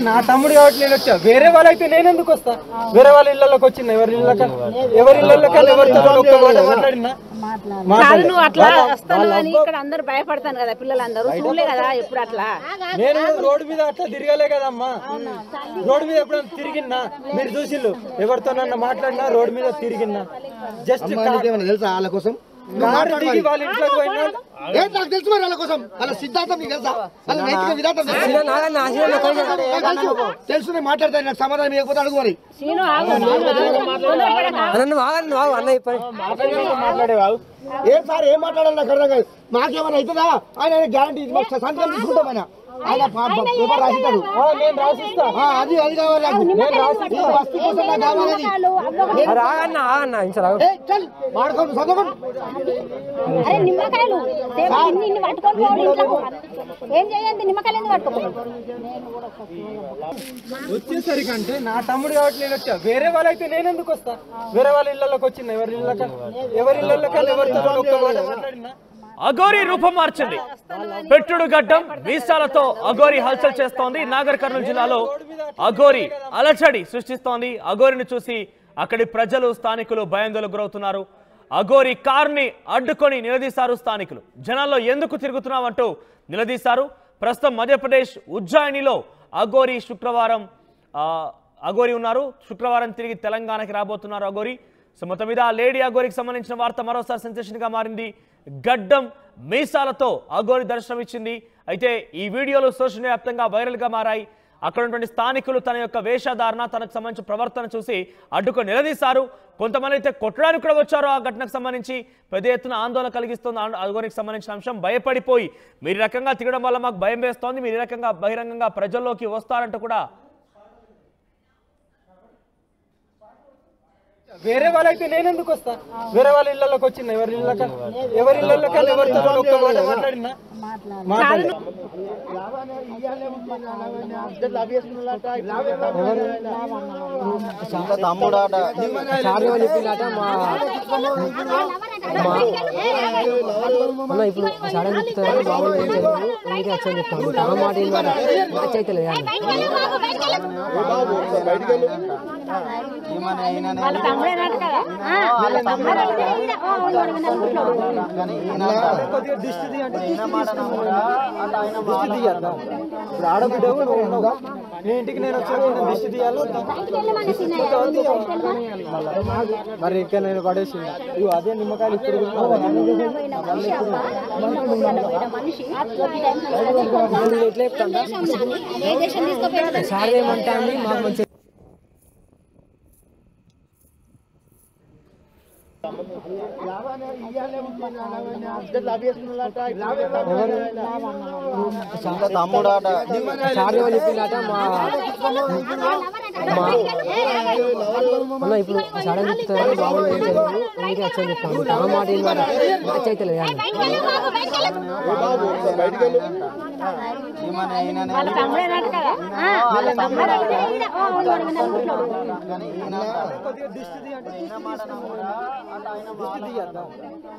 నా తమ్ముడు కాబట్టి నేను వచ్చా. వేరే వాళ్ళైతే నేను ఎందుకు వస్తా? వేరే వాళ్ళ ఇళ్ళకి వచ్చిన ఎవరి ఇళ్ళకి ఎవరితో ఒక్క మాట మాట్లాడినా నువ్వు అట్లా వస్తాను అని ఇక్కడ అందరు భయపడతాను కదా, పిల్లలందరూ చూడలే కదా ఎప్పుడు అట్లా. నేను రోడ్డు మీద అట్లా తిరగలే కదమ్మా. రోడ్డు మీద ఎప్పుడైనా తిరిగినా మీరు చూసిల్లు, ఎవరితో నన్ను మాట్లాడినా రోడ్డు మీద తిరిగినా. జస్ట్ తెలుసా వాళ్ళ కోసం కారు దిగి వాళ్ళ ఇంట్లోకి పోయినా నాకు తెలుసు మరి వాళ్ళ కోసం వాళ్ళ సిద్ధాంతం నీకు తెలుసా? వాళ్ళ నైతిక విధానం తెలుసు. నేను మాట్లాడతాను, నాకు సమాధానం ఇవ్వకపోతే అడుగు మరి. ఏం సార్ ఏం మాట్లాడాలి నాకు అర్థం కాదు. మాకేమైనా అవుతుందా? ఆయన గ్యారంటీ సంతకం తీసుకుంటాం. ఆయన పేపర్ రాసిస్తాడు. నేను రాసిస్తా. అది అది కావాలి నాకు. వస్తు కోసం నాకు కావాలి. వచ్చేసరికి అంటే నా తమ్ముడు కాబట్టి నేను వచ్చా. వేరే వాళ్ళైతే నేను ఎందుకు వస్తా? వేరే వాళ్ళ ఇళ్ళకి వచ్చిన ఎవరి ఇళ్ళకి ఎవరితో ఒక్క మాట మాట్లాడినా. అఘోరి రూపం మార్చింది. పెట్టుడు గడ్డం వీసాలతో అఘోరి హల్చల్ చేస్తోంది. నాగర్ కర్నూలు జిల్లాలో అఘోరి అలచడి సృష్టిస్తోంది. అఘోరిని చూసి అక్కడి ప్రజలు, స్థానికులు భయాందోళనకు గురవుతున్నారు. అఘోరి కార్ని అడ్డుకొని నిలదీశారు స్థానికులు. జనాల్లో ఎందుకు తిరుగుతున్నావంటూ నిలదీశారు. ప్రస్తుతం మధ్యప్రదేశ్ ఉజ్జయినిలో అఘోరి ఉన్నారు. శుక్రవారం తిరిగి తెలంగాణకి రాబోతున్నారు అఘోరి. సో మొత్తం మీద లేడీ అఘోరికి సంబంధించిన వార్త మరోసారి సెన్సేషన్ గా మారింది. గడ్డం మీసాలతో అఘోరి దర్శనమిచ్చింది. అయితే ఈ వీడియోలు సోషల్ మీడియా వ్యాప్తంగా వైరల్ గా మారాయి. అక్కడ ఉన్నటువంటి స్థానికులు తన యొక్క వేషధారణ, తనకు సంబంధించిన ప్రవర్తన చూసి అడ్డుకొని నిలదీశారు. కొంతమంది అయితే కొట్టడానికి కూడా వచ్చారు. ఆ ఘటనకు సంబంధించి పెద్ద ఎత్తున ఆందోళన కలిగిస్తుంది అఘోరికి సంబంధించిన అంశం. భయపడిపోయి మీరు రకంగా తిరగడం వల్ల మాకు భయం వేస్తోంది, మీరు ఈ రకంగా బహిరంగంగా ప్రజల్లోకి వస్తారంటూ కూడా. వేరే వాళ్ళైతే నేను ఎందుకు వస్తా? వేరే వాళ్ళ ఇళ్ళకి వచ్చిన ఎవరి ఇళ్ళకి ఎవరితో ఒక్క మాట మాట్లాడినా తమ్ముడాట ఇప్పుడు సడన్ చెప్తారు చెప్తాను మాట మ్యాచ్ అయితే లేదు. ఇప్పుడు ఆడబిడ్డ నీ ఇంటికి నేను వచ్చాను, దిష్టి తీయాలి. మరి ఇక్కడ నేను పడేసింది ఇవి అదే నిమ్మకాయలు. ఇప్పుడు సార్ ఏమంటా మాకు మంచి తమ్ముడాట సార్ చెప్పిందట ఇప్పుడు సడన్ చెప్తారు చెప్తాను మాట మ్యాచ్ అయితే లేదు.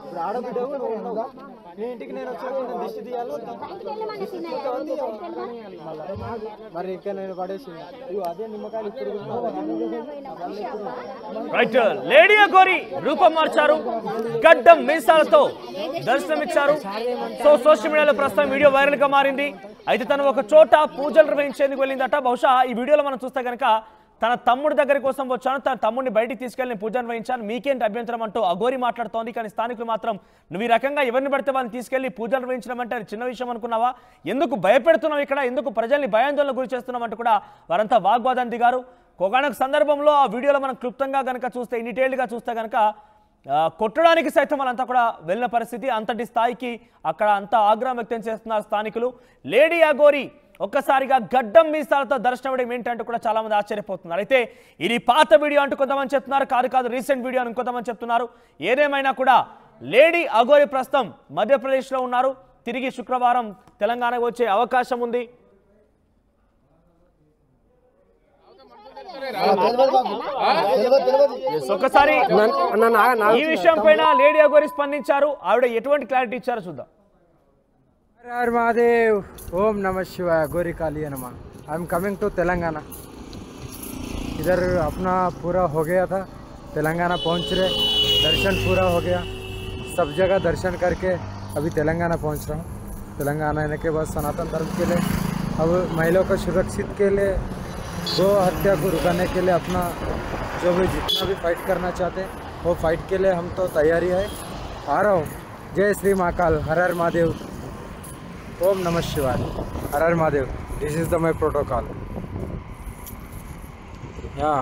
ఇప్పుడు ఆడబిడ్డ నీ ఇంటికి నేను వచ్చాను, దిష్టి తీయాలి. మరి ఇక్కడ నేను పడేసింది ఇవి అదే నిమ్మకాయలు. ఇప్పుడు రైట్, లేడీ అఘోరి రూపం మార్చారు. గడ్డం మీసాలతో దర్శనమిచ్చారు. సో సోషల్ మీడియాలో ప్రస్తుతం వీడియో వైరల్ గా మారింది. అయితే తను ఒక చోట పూజలు నిర్వహించేందుకు వెళ్ళిందట. బహుశా ఈ వీడియోలో మనం చూస్తే కనుక తన తమ్ముడి దగ్గర కోసం వచ్చాను, తన తమ్ముడిని బయటికి తీసుకెళ్ళి నేను పూజ నిర్వహించాను, మీకేంటి అభ్యంతరం అంటూ అఘోరి మాట్లాడుతోంది. కానీ స్థానికులు మాత్రం నువ్వు ఈ రకంగా ఎవరిని పడితే వాళ్ళని తీసుకెళ్లి పూజలు నిర్వహించడం అంటే అది చిన్న విషయం అనుకున్నావా? ఎందుకు భయపెడుతున్నావు ఇక్కడ? ఎందుకు ప్రజల్ని భయాందోళన గురి చేస్తున్నావు అంటూ కూడా వారంతా వాగ్వాదాన్ని దిగారు. ఒకనొక సందర్భంలో ఆ వీడియోలో మనం క్లుప్తంగా కనుక చూస్తే, ఇన్ డీటెయిల్గా చూస్తే కనుక కొట్టడానికి సైతం వాళ్ళంతా కూడా వెళ్ళిన పరిస్థితి. అంతటి స్థాయికి అక్కడ అంతా ఆగ్రహం వ్యక్తం చేస్తున్నారు స్థానికులు. లేడీ అఘోరి ఒక్కసారిగా గడ్డం మీసాలతో దర్శనం ఏంటంటూ కూడా చాలా మంది ఆశ్చర్యపోతున్నారు. అయితే ఇది పాత వీడియో అంటూ కొంతమంది చెప్తున్నారు, కాదు రీసెంట్ వీడియో అని కొంతమంది చెప్తున్నారు. ఏదేమైనా కూడా లేడీ అఘోరి ప్రస్తుతం మధ్యప్రదేశ్లో ఉన్నారు. తిరిగి శుక్రవారం తెలంగాణకు వచ్చే అవకాశం ఉంది. ఒకసారి ఈ విషయం పైన లేడీ అఘోరి స్పందించారు. ఆవిడ ఎటువంటి క్లారిటీ ఇచ్చారో చూద్దాం. మహాదేవ్, ఓం నమ శివాయ, గోరి కాళీ నమః. I am coming to Telangana. इधर अपना पूरा हो गया था, तेलंगाना पहुंच रहे, दर्शन पूरा हो गया, सब जगह दर्शन करके अभी तेलंगाना पहुंच रहा हूँ। तेलंगाना आने के बाद सनातन धर्म के लिए, अब महिलाओं को सुरक्षित के लिए, गौ हत्या को रुकाने के लिए अपना जो भी जितना भी फाइट करना चाहते हैं वो फाइट के लिए हम तो तैयारी है। आ रहा हूँ। जय श्री महाकाल, हर हर महादेव, ओम नमः शिवाय, हर हर Mahadev. This is the my protocol. यहाँ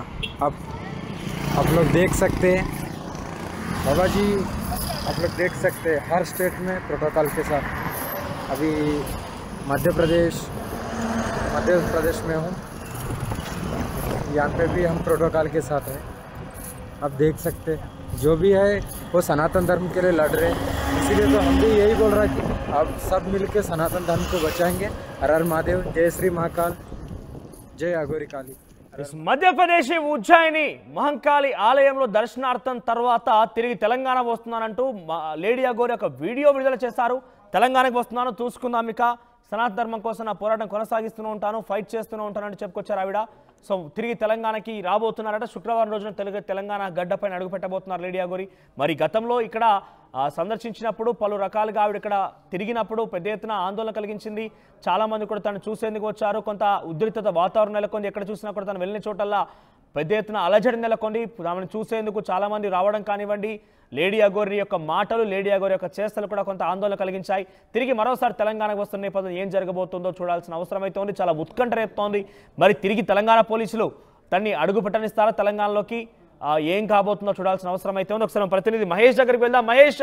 आप लोग देख सकते हैं बाबा जी, आप लोग देख सकते हैं हर स्टेट में प्रोटोकॉल के साथ। अभी मध्य प्रदेश में हूँ, यहाँ पे भी हम प्रोटोकॉल के साथ हैं। आप देख सकते हैं जो भी है वो सनातन धर्म के लिए लड़ रहे हैं, इसीलिए तो हम भी यही बोल रहे हैं कि आप सब मिलके सनातन धर्म को बचाएंगे। हर हर महादेव, जय श्री महाकाल, जय अघोरी काली। మధ్యప్రదేశ్ ఉజ్జయిని మహంకాళి ఆలయంలో దర్శనార్థం తర్వాత తిరిగి తెలంగాణ వస్తున్నానంటూ లేడీ అఘోరి ఒక వీడియో విడుదల చేశారు. తెలంగాణకు వస్తున్నాను, చూసుకుందాం, ఇక సనాతన ధర్మం కోసం నా పోరాటం కొనసాగిస్తూనే ఉంటాను, ఫైట్ చేస్తూనే ఉంటానంటూ చెప్పుకొచ్చారు ఆవిడ. సో తిరిగి తెలంగాణకి రాబోతున్నారట. శుక్రవారం రోజున తెలంగాణ గడ్డపైన అడుగు పెట్టబోతున్నారు లేడీ అఘోరి. మరి గతంలో ఇక్కడ సందర్శించినప్పుడు పలు రకాలుగా ఆవిడ ఇక్కడ తిరిగినప్పుడు పెద్ద ఎత్తున ఆందోళన కలిగించింది. చాలామంది కూడా తను చూసేందుకు వచ్చారు. కొంత ఉద్రిక్తత వాతావరణం నెలకొంది. ఎక్కడ చూసినా కూడా తను వెళ్ళిన చోటల్లా పెద్ద ఎత్తున అలజడి నెలకొంది. ఆమెను చూసేందుకు చాలామంది రావడం కానివ్వండి, లేడీ అఘోరి యొక్క మాటలు, లేడీ అఘోరి యొక్క చేష్టలు కూడా కొంత ఆందోళన కలిగించాయి. తిరిగి మరోసారి తెలంగాణకు వస్తున్న నేపథ్యంలో ఏం జరగబోతుందో చూడాల్సిన అవసరం అయితే ఉంది. చాలా ఉత్కంఠ రేపుతోంది. మరి తిరిగి తెలంగాణ పోలీసులు తన్ని అడుగు పెట్టనిస్తారా తెలంగాణలోకి, ఏం కాబోతుందో చూడాల్సిన అవసరం అయితే ఉంది. ఒకసారి ప్రతినిధి మహేష్ దగ్గరికి వెళ్దాం. మహేష్,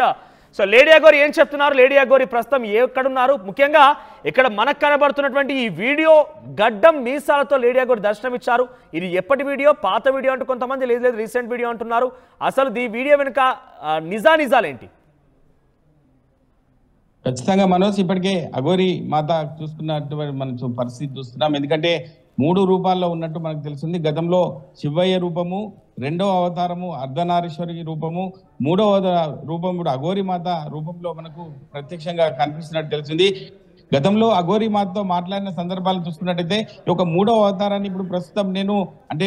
సో లేడీ అఘోరి ఏం చెప్తున్నారు? లేడీ అఘోరి ప్రస్తుతం ఎక్కడున్నారు? ముఖ్యంగా ఇక్కడ మనకు కనబడుతున్నటువంటి ఈ వీడియో గడ్డం మీసాలతో లేడీ అఘోరి దర్శనం ఇచ్చారు. ఇది ఎప్పటి వీడియో? పాత వీడియో అంటూ కొంతమంది, లేదు రీసెంట్ వీడియో అంటున్నారు. అసలు ఈ వీడియో వెనుక నిజాలేంటి? ఖచ్చితంగా మనోజ్, ఇప్పటికే అఘోరి మాత చూసుకున్నటువంటి మనం పరిస్థితి చూస్తున్నాం. ఎందుకంటే 3 రూపాల్లో ఉన్నట్టు మనకు తెలుస్తుంది. గతంలో శివయ్య రూపము, 2వ అవతారము అర్ధనారీశ్వరి రూపము, 3వ రూపం కూడా అఘోరి మాత రూపంలో మనకు ప్రత్యక్షంగా కనిపిస్తున్నట్టు తెలిసింది. గతంలో అఘోరి మాతతో మాట్లాడిన సందర్భాలు చూసుకున్నట్టయితే ఒక 3వ అవతారాన్ని ఇప్పుడు ప్రస్తుతం నేను అంటే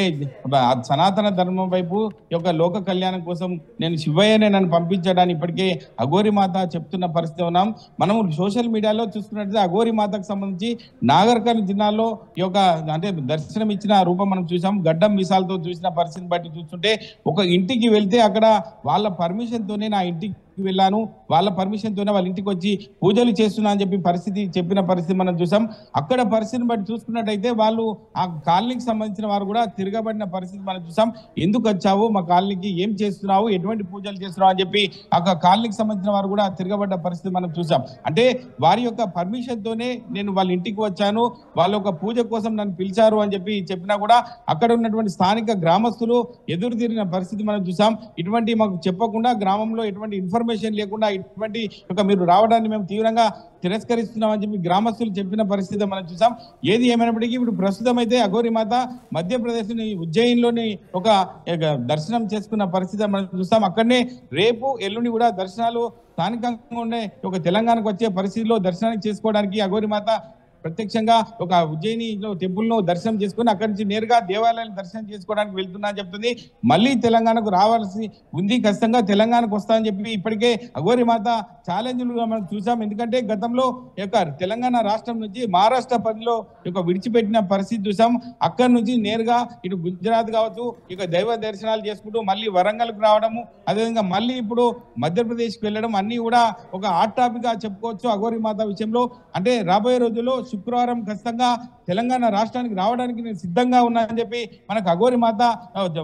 సనాతన ధర్మం వైపు యొక్క లోక కళ్యాణం కోసం నేను శివయ్యనే నన్ను పంపించడానికి ఇప్పటికే అఘోరి మాత చెప్తున్న పరిస్థితి ఉన్నాం. మనం సోషల్ మీడియాలో చూసుకున్నట్టయితే అఘోరి మాతకు సంబంధించి నాగర్కర్నూల్ జిల్లాలో ఈ యొక్క అంటే దర్శనం ఇచ్చిన రూపం మనం చూసాం. గడ్డం మీసాలతో చూసిన పరిస్థితిని బట్టి చూస్తుంటే ఒక ఇంటికి వెళ్తే అక్కడ వాళ్ళ పర్మిషన్ తోనే నా ఇంటికి వెళ్ళాను, వాళ్ళ పర్మిషన్ తోనే వాళ్ళ ఇంటికి వచ్చి పూజలు చేస్తున్నా అని చెప్పిన పరిస్థితి మనం చూసాం. అక్కడ పరిస్థితిని బట్టి చూసుకున్నట్టయితే వాళ్ళు ఆ కాలనీకి సంబంధించిన వారు కూడా తిరగబడిన పరిస్థితి మనం చూసాం. ఎందుకు వచ్చావు మా కాలనీకి, ఏం చేస్తున్నావు, ఎటువంటి పూజలు చేస్తున్నావు అని చెప్పి ఆ కాలనీకి సంబంధించిన వారు కూడా తిరగబడ్డ పరిస్థితి మనం చూసాం. అంటే వారి యొక్క పర్మిషన్ తోనే నేను వాళ్ళ ఇంటికి వచ్చాను, వాళ్ళ యొక్క పూజ కోసం నన్ను పిలిచారు అని చెప్పినా కూడా అక్కడ ఉన్నటువంటి స్థానిక గ్రామస్తులు ఎదురు తిరిగిన పరిస్థితి మనం చూసాం. ఇటువంటి మాకు చెప్పకుండా, గ్రామంలో ఎటువంటి ఇన్ఫర్మేషన్ లేకుండా ఇటువంటి మీరు రావడాన్ని మేము తీవ్రంగా తిరస్కరిస్తున్నామని చెప్పి గ్రామస్తులు చెప్పిన పరిస్థితి మనం చూసాం. ఏది ఏమైనప్పటికీ ఇప్పుడు ప్రస్తుతం అయితే అఘోరి మాత మధ్యప్రదేశ్ ఉజ్జయిన్లోని ఒక దర్శనం చేసుకున్న పరిస్థితి మనం చూస్తాం. అక్కడనే రేపు ఎల్లుండి కూడా దర్శనాలు స్థానికంగా ఉండే ఒక తెలంగాణకు వచ్చే పరిస్థితిలో దర్శనానికి చేసుకోవడానికి అఘోరి మాత ప్రత్యక్షంగా ఒక ఉజ్జయినిలో టెంపుల్ ను దర్శనం చేసుకుని అక్కడి నుంచి నేరుగా దేవాలయాన్ని దర్శనం చేసుకోవడానికి వెళ్తున్నా అని చెప్తుంది. మళ్ళీ తెలంగాణకు రావాల్సి ఉంది, ఖచ్చితంగా తెలంగాణకు వస్తా అని చెప్పి ఇప్పటికే అఘోరి మాత ఛాలెంజ్లుగా మనం చూసాం. ఎందుకంటే గతంలో తెలంగాణ రాష్ట్రం నుంచి మహారాష్ట్ర పరిధిలో విడిచిపెట్టిన పరిస్థితి చూసాం. అక్కడి నుంచి నేరుగా ఇటు గుజరాత్ కావచ్చు, దైవ దర్శనాలు చేసుకుంటూ మళ్ళీ వరంగల్కి రావడము, అదేవిధంగా మళ్ళీ ఇప్పుడు మధ్యప్రదేశ్కి వెళ్ళడం అన్ని కూడా ఒక హాట్ టాపిక్ గా చెప్పుకోవచ్చు అఘోరి మాత విషయంలో. అంటే రాబోయే రోజుల్లో శుక్రవారం ఖచ్చితంగా తెలంగాణ రాష్ట్రానికి రావడానికి నేను సిద్ధంగా ఉన్నా అని చెప్పి మనకు అఘోరి మాత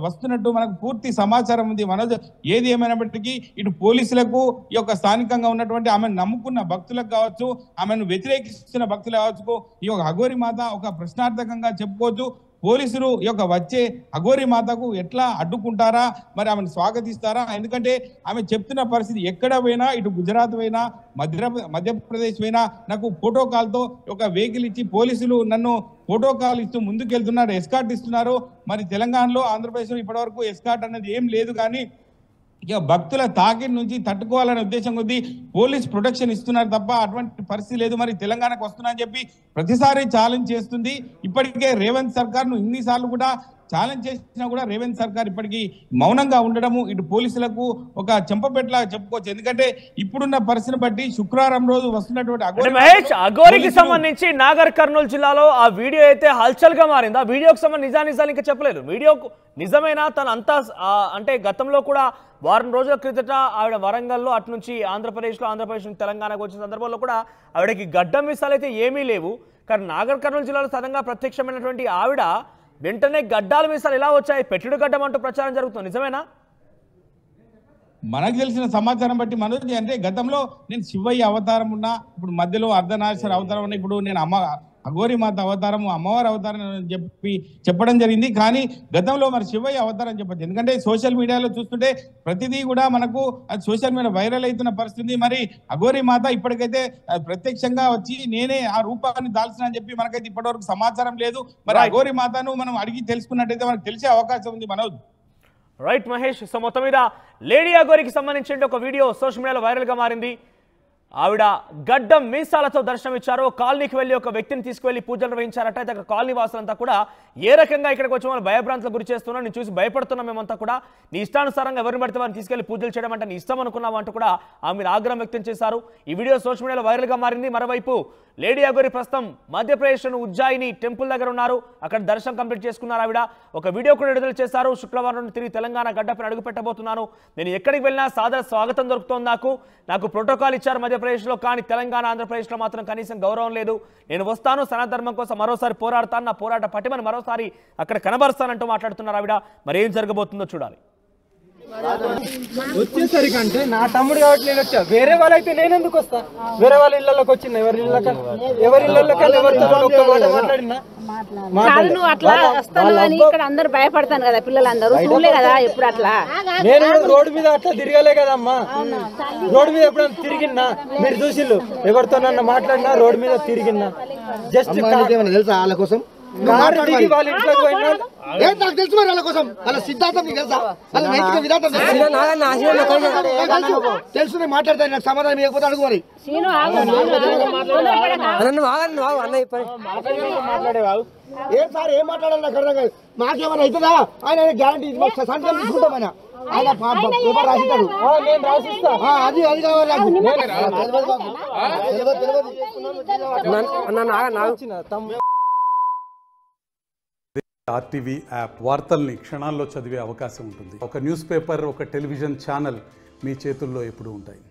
వస్తున్నట్టు మనకు పూర్తి సమాచారం ఉంది. మనోజ్, ఏది ఏమైనప్పటికీ ఇటు పోలీసులకు ఈ యొక్క స్థానికంగా ఉన్నటువంటి ఆమెను నమ్ముకున్న భక్తులకు కావచ్చు, ఆమెను వ్యతిరేకిస్తున్న భక్తులు కావచ్చు, ఈ యొక్క అఘోరి మాత ఒక ప్రశ్నార్థకంగా చెప్పుకోవచ్చు. పోలీసులు ఈ యొక్క వచ్చే అఘోరి మాతకు ఎట్లా అడ్డుకుంటారా, మరి ఆమెను స్వాగతిస్తారా? ఎందుకంటే ఆమె చెప్తున్న పరిస్థితి ఎక్కడ పోయినా, ఇటు గుజరాత్ పోయినా, మధ్యప్రదేశ్ పోయినా నాకు ఫోటోకాల్తో ఒక వెహికల్ ఇచ్చి పోలీసులు నన్ను ఫోటోకాల్ ఇస్తూ ముందుకెళ్తున్నారు, ఎస్కార్ట్ ఇస్తున్నారు. మరి తెలంగాణలో, ఆంధ్రప్రదేశ్లో ఇప్పటివరకు ఎస్కార్ట్ అనేది ఏం లేదు. కానీ ఇక భక్తుల తాకిడి నుంచి తట్టుకోవాలనే ఉద్దేశం కొద్దీ పోలీస్ ప్రొటెక్షన్ ఇస్తున్నారు తప్ప అటువంటి పరిస్థితి లేదు. మరి తెలంగాణకు వస్తున్నా అని చెప్పి ప్రతిసారి ఛాలెంజ్ చేస్తుంది. ఇప్పటికే రేవంత్ సర్కార్ను ఇన్నిసార్లు కూడా ఛాలెంజ్ చేసినా కూడా రేవంత్ సర్కార్ ఇప్పటికీ మౌనంగా ఉండడము ఇటు పోలీసులకు ఒక చెంపపెట్లా చెప్పుకోవచ్చు. ఎందుకంటే ఇప్పుడున్న పరిస్థితిని బట్టి శుక్రవారం రోజు వస్తున్నటువంటి మహేష్ అఘోరికి సంబంధించి నాగర్ కర్నూలు జిల్లాలో ఆ వీడియో అయితే హల్చల్ గా మారింది. ఆ వీడియోకి సంబంధించి నిజాలు ఇంకా చెప్పలేదు. వీడియోకు నిజమేనా తను అంతా అంటే గతంలో కూడా వారం రోజుల క్రితట ఆవిడ వరంగల్లో అటు నుంచి ఆంధ్రప్రదేశ్ నుంచి తెలంగాణకు వచ్చిన సందర్భంలో కూడా ఆవిడకి గడ్డం మీసాలు అయితే ఏమీ లేవు. కానీ నాగర్ కర్నూలు జిల్లాలో సడన్గా ప్రత్యక్షమైనటువంటి ఆవిడ వెంటనే గడ్డాల మీసాలు ఎలా వచ్చాయి, పెట్టుడు గడ్డం అంటూ ప్రచారం జరుగుతుంది. నిజమేనా? మనకు తెలిసిన సమాచారం బట్టి మనోజ్ అంటే గతంలో నేను శివయ్య అవతారం ఉన్నా, ఇప్పుడు మధ్యలో అర్ధనారీశ్వర అవతారం ఉన్నా, ఇప్పుడు నేను అఘోరి మాత అవతారం అమ్మవారి అవతారం అని చెప్పడం జరిగింది. కానీ గతంలో మరి శివయ్య అవతారం చెప్పచ్చు. ఎందుకంటే సోషల్ మీడియాలో చూస్తుంటే ప్రతిదీ కూడా మనకు అది సోషల్ మీడియా వైరల్ అవుతున్న పరిస్థితి. మరి అఘోరి మాత ఇప్పటికైతే ప్రత్యక్షంగా వచ్చి నేనే ఆ రూపాన్ని దాల్చిన అని చెప్పి మనకైతే ఇప్పటివరకు సమాచారం లేదు. మరి అఘోరి మాతను మనం అడిగి తెలుసుకున్నట్టయితే మనకు తెలిసే అవకాశం ఉంది మనోజ్. రైట్ మహేష్. సో మొత్తం మీద లేడీ అఘోరికి సంబంధించిన ఒక వీడియో సోషల్ మీడియాలో వైరల్గా మారింది. ఆవిడ గడ్డం మీసాలతో దర్శనమిచ్చారు. కాలనీకి వెళ్ళి ఒక వ్యక్తిని తీసుకువెళ్ళి పూజలు నిర్వహించారట. అయితే అక్కడ కాలనీ వాసులంతా కూడా ఏ రకంగా ఇక్కడికి వచ్చి మనం భయభ్రాంతులకు గురి చేస్తున్నాం, నేను చూసి భయపడుతున్నాం, మేమంతా కూడా నీ ఇష్టానుసారంగా ఎవరిని పడితే వారిని తీసుకెళ్లి పూజలు చేయడం అంటే నీ ఇష్టం అనుకున్నావు అంటూ కూడా ఆమె ఆగ్రహం వ్యక్తం చేశారు. ఈ వీడియో సోషల్ మీడియాలో వైరల్గా మారింది. మరోవైపు లేడీ అఘోరి ప్రస్తుతం మధ్యప్రదేశ్లోని ఉజ్జాయిని టెంపుల్ దగ్గర ఉన్నారు. అక్కడ దర్శనం కంప్లీట్ చేసుకున్నారు. ఆవిడ ఒక వీడియో కూడా విడుదల చేశారు. శుక్రవారం నుండి తిరిగి తెలంగాణ గడ్డపైన అడుగు పెట్టబోతున్నాను, నేను ఎక్కడికి వెళ్ళినా సాదర స్వాగతం దొరుకుతోంది, నాకు ప్రోటోకాల్ ఇచ్చారు మధ్యప్రదేశ్లో, కానీ తెలంగాణ ఆంధ్రప్రదేశ్లో మాత్రం కనీసం గౌరవం లేదు, నేను వస్తాను సనాతన కోసం మరోసారి పోరాడతాను, నా పోరాట పటిమని మరోసారి అక్కడ కనబరుస్తానంటూ మాట్లాడుతున్నారు ఆవిడ. మరి ఏం జరగబోతుందో చూడాలి. వచ్చేసరికి అంటే నా తమ్ముడు కాబట్టి నేను వచ్చా, వేరే వాళ్ళైతే నేను ఎందుకు వస్తా? వేరే వాళ్ళ ఇళ్ళకి వచ్చిన ఎవరి ఇళ్ళకి మాట్లాడినా నువ్వు అట్లా వస్తాను అని ఇక్కడ అందరు భయపడతాను కదా, పిల్లలందరూ చూడలే కదా ఎప్పుడు అట్లా. నేను రోడ్డు మీద అట్లా తిరగలే కదమ్మా, రోడ్డు మీద ఎప్పుడైనా తిరిగినా మీరు చూసిళ్ళు, ఎవరితో నన్ను మాట్లాడినా రోడ్డు మీద తిరిగినా. జస్ట్ తెలుసా వాళ్ళ కోసం కారు దిగి వాళ్ళ ఇంట్లోకి పోయినా నాకు తెలుసు మరి వాళ్ళ కోసం వాళ్ళ సిద్ధాంతం నీకు తెలుసా, వాళ్ళ నైతిక విధానం తెలుసు. నేను మాట్లాడతాను, నాకు సమాధానం ఇవ్వకపోతే అడుగు మరి. ఏం సార్ ఏం మాట్లాడాలి నాకు అర్థం కాదు. మాకేమైనా అవుతుందా? ఆయన గ్యారంటీ సంతకం తీసుకుంటాం. ఆయన పేపర్ రాసిస్తాడు, నేను రాసిస్తా. అది అది కావాలి నాకు. ఆర్టీవీ యాప్ వార్తల్ని క్షణాల్లో చదివే అవకాశం ఉంటుంది. ఒక న్యూస్ పేపర్, ఒక టెలివిజన్ ఛానల్ మీ చేతుల్లో ఎప్పుడూ ఉంటాయి.